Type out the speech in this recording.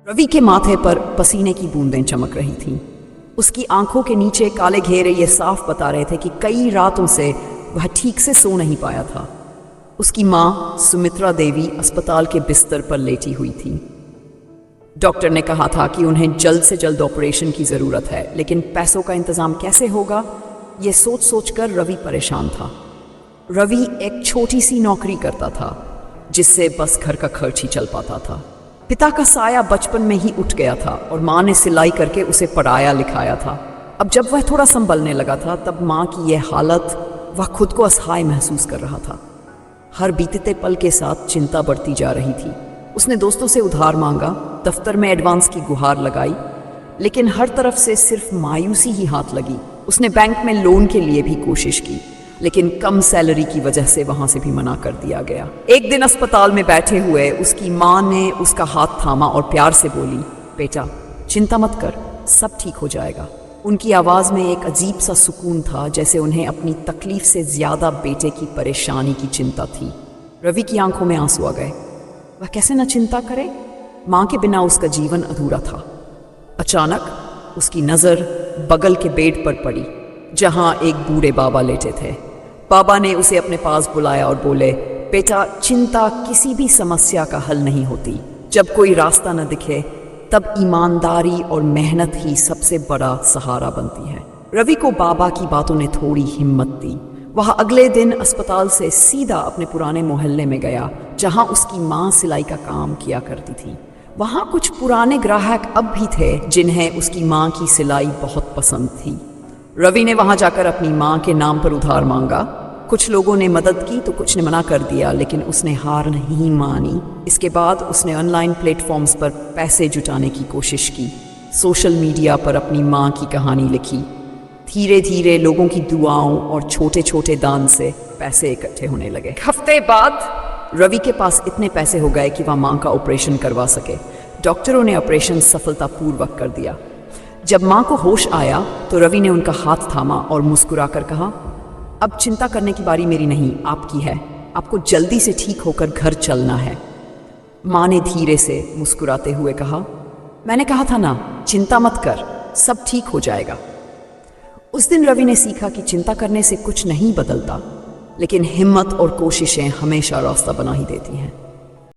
रवि के माथे पर पसीने की बूंदें चमक रही थीं। उसकी आंखों के नीचे काले घेरे ये साफ बता रहे थे कि कई रातों से वह ठीक से सो नहीं पाया था। उसकी माँ सुमित्रा देवी अस्पताल के बिस्तर पर लेटी हुई थी। डॉक्टर ने कहा था कि उन्हें जल्द से जल्द ऑपरेशन की ज़रूरत है, लेकिन पैसों का इंतज़ाम कैसे होगा, ये सोच सोचकर रवि परेशान था। रवि एक छोटी सी नौकरी करता था जिससे बस घर का खर्च ही चल पाता था। पिता का साया बचपन में ही उठ गया था और माँ ने सिलाई करके उसे पढ़ाया लिखाया था। अब जब वह थोड़ा संभलने लगा था तब माँ की यह हालत, वह खुद को असहाय महसूस कर रहा था। हर बीतते पल के साथ चिंता बढ़ती जा रही थी। उसने दोस्तों से उधार मांगा, दफ्तर में एडवांस की गुहार लगाई, लेकिन हर तरफ से सिर्फ मायूसी ही हाथ लगी। उसने बैंक में लोन के लिए भी कोशिश की, लेकिन कम सैलरी की वजह से वहां से भी मना कर दिया गया। एक दिन अस्पताल में बैठे हुए उसकी माँ ने उसका हाथ थामा और प्यार से बोली, बेटा चिंता मत कर, सब ठीक हो जाएगा। उनकी आवाज़ में एक अजीब सा सुकून था, जैसे उन्हें अपनी तकलीफ से ज़्यादा बेटे की परेशानी की चिंता थी। रवि की आंखों में आंसू आ गए। वह कैसे न चिंता करे, माँ के बिना उसका जीवन अधूरा था। अचानक उसकी नज़र बगल के बेड पर पड़ी जहाँ एक बूढ़े बाबा लेटे थे। बाबा ने उसे अपने पास बुलाया और बोले, बेटा चिंता किसी भी समस्या का हल नहीं होती। जब कोई रास्ता न दिखे तब ईमानदारी और मेहनत ही सबसे बड़ा सहारा बनती है। रवि को बाबा की बातों ने थोड़ी हिम्मत दी। वह अगले दिन अस्पताल से सीधा अपने पुराने मोहल्ले में गया जहां उसकी माँ सिलाई का काम किया करती थी। वहां कुछ पुराने ग्राहक अब भी थे जिन्हें उसकी माँ की सिलाई बहुत पसंद थी। रवि ने वहां जाकर अपनी माँ के नाम पर उधार मांगा। कुछ लोगों ने मदद की तो कुछ ने मना कर दिया, लेकिन उसने हार नहीं मानी। इसके बाद उसने ऑनलाइन प्लेटफॉर्म्स पर पैसे जुटाने की कोशिश की, सोशल मीडिया पर अपनी माँ की कहानी लिखी। धीरे धीरे लोगों की दुआओं और छोटे छोटे दान से पैसे इकट्ठे होने लगे। हफ्ते बाद रवि के पास इतने पैसे हो गए कि वह माँ का ऑपरेशन करवा सके। डॉक्टरों ने ऑपरेशन सफलतापूर्वक कर दिया। जब माँ को होश आया तो रवि ने उनका हाथ थामा और मुस्कुराकर कहा, अब चिंता करने की बारी मेरी नहीं, आपकी है। आपको जल्दी से ठीक होकर घर चलना है। माँ ने धीरे से मुस्कुराते हुए कहा, मैंने कहा था ना, चिंता मत कर, सब ठीक हो जाएगा। उस दिन रवि ने सीखा कि चिंता करने से कुछ नहीं बदलता, लेकिन हिम्मत और कोशिशें हमेशा रास्ता बना ही देती हैं।